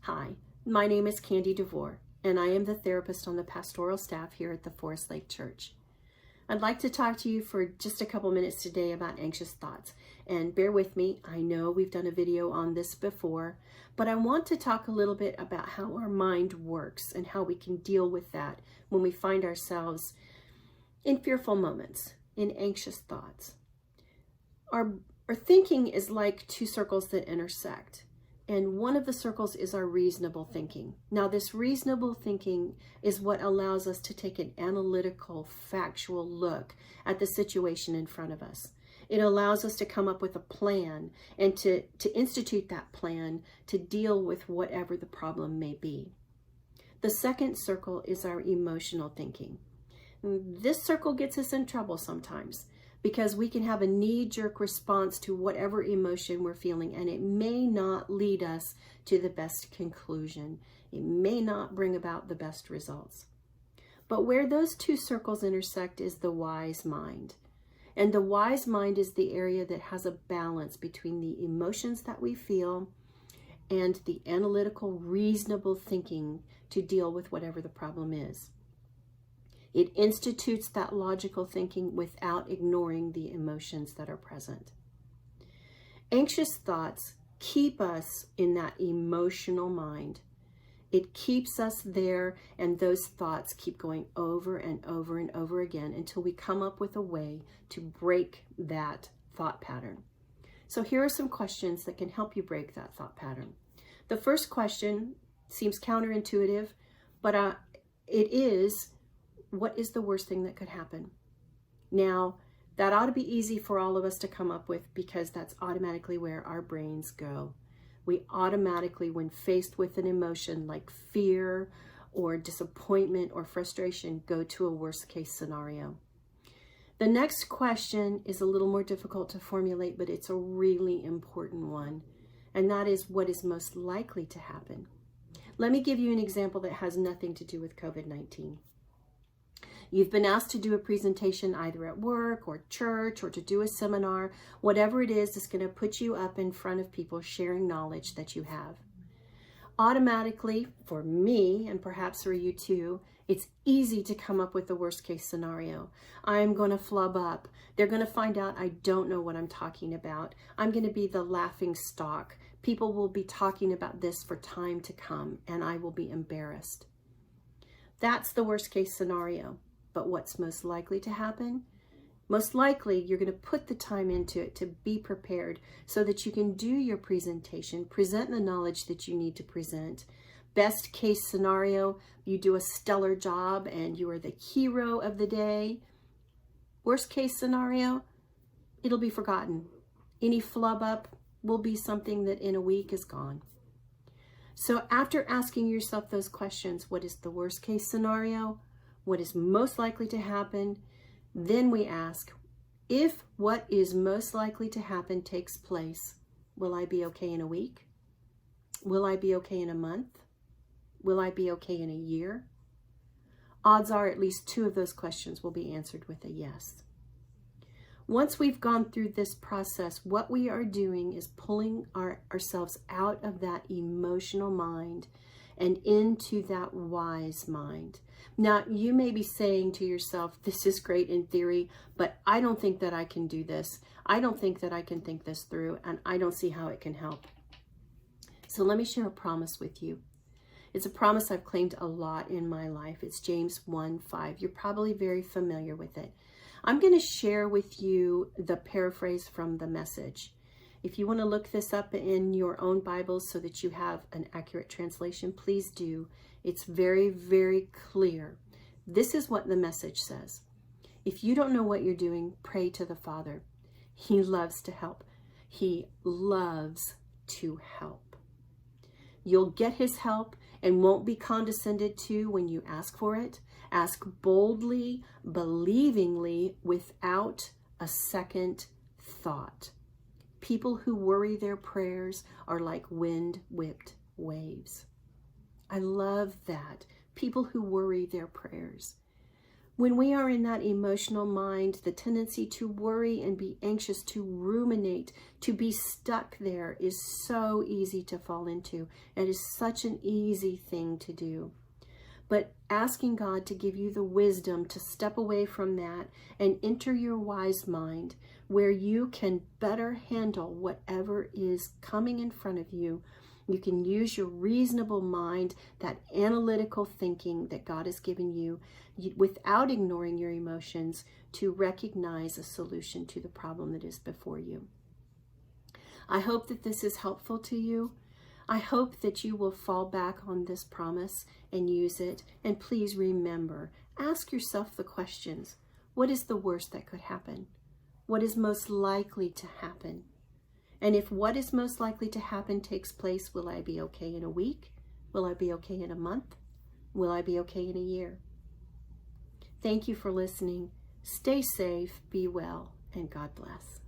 Hi, my name is DeVore, and I am the therapist on the pastoral staff here at the Forest Lake Church. I'd like to talk to you for just a couple minutes today about anxious thoughts. And bear with me, I know we've done a video on this before, but I want to talk a little bit about how our mind works and how we can deal with that when we find ourselves in fearful moments, in anxious thoughts. Our thinking is like two circles that intersect. And one of the circles is our reasonable thinking. Now, this reasonable thinking is what allows us to take an analytical, factual look at the situation in front of us. It allows us to come up with a plan and to institute that plan to deal with whatever the problem may be. The second circle is our emotional thinking. This circle gets us in trouble sometimes, because we can have a knee-jerk response to whatever emotion we're feeling, and it may not lead us to the best conclusion. It may not bring about the best results. But where those two circles intersect is the wise mind. And the wise mind is the area that has a balance between the emotions that we feel and the analytical, reasonable thinking to deal with whatever the problem is. It institutes that logical thinking without ignoring the emotions that are present. Anxious thoughts keep us in that emotional mind. It keeps us there, and those thoughts keep going over and over and over again until we come up with a way to break that thought pattern. So here are some questions that can help you break that thought pattern. The first question seems counterintuitive, but it is, what is the worst thing that could happen? Now, that ought to be easy for all of us to come up with, because that's automatically where our brains go. We automatically, when faced with an emotion like fear or disappointment or frustration, go to a worst case scenario. The next question is a little more difficult to formulate, but it's a really important one. And that is, what is most likely to happen? Let me give you an example that has nothing to do with COVID-19. You've been asked to do a presentation either at work or church or to do a seminar. Whatever it is, it's going to put you up in front of people sharing knowledge that you have. Automatically, for me, and perhaps for you too, it's easy to come up with the worst case scenario. I'm going to flub up. They're going to find out I don't know what I'm talking about. I'm going to be the laughing stock. People will be talking about this for time to come, and I will be embarrassed. That's the worst case scenario. But what's most likely to happen? Most likely, you're going to put the time into it to be prepared so that you can do your presentation, present the knowledge that you need to present. Best case scenario, you do a stellar job and you are the hero of the day. Worst case scenario, it'll be forgotten. Any flub up will be something that in a week is gone. So after asking yourself those questions, what is the worst case scenario? What is most likely to happen? Then we ask, if what is most likely to happen takes place, will I be okay in a week? Will I be okay in a month? Will I be okay in a year? Odds are at least two of those questions will be answered with a yes. Once we've gone through this process, what we are doing is pulling ourselves out of that emotional mind and into that wise mind. Now, you may be saying to yourself, this is great in theory, but I don't think that I can do this. I don't think that I can think this through, and I don't see how it can help. So let me share a promise with you. It's a promise I've claimed a lot in my life. It's James 1:5. You're probably very familiar with it. I'm going to share with you the paraphrase from the Message. If you want to look this up in your own Bibles so that you have an accurate translation, please do. It's very, very clear. This is what the Message says. If you don't know what you're doing, pray to the Father. He loves to help. He loves to help. You'll get his help and won't be condescended to when you ask for it. Ask boldly, believingly, without a second thought. People who worry their prayers are like wind-whipped waves. I love that. People who worry their prayers. When we are in that emotional mind, the tendency to worry and be anxious, to ruminate, to be stuck there is so easy to fall into. It is such an easy thing to do. But asking God to give you the wisdom to step away from that and enter your wise mind, where you can better handle whatever is coming in front of you. You can use your reasonable mind, that analytical thinking that God has given you, without ignoring your emotions, to recognize a solution to the problem that is before you. I hope that this is helpful to you. I hope that you will fall back on this promise and use it. And please remember, ask yourself the questions. What is the worst that could happen? What is most likely to happen? And if what is most likely to happen takes place, will I be okay in a week? Will I be okay in a month? Will I be okay in a year? Thank you for listening. Stay safe, be well, and God bless.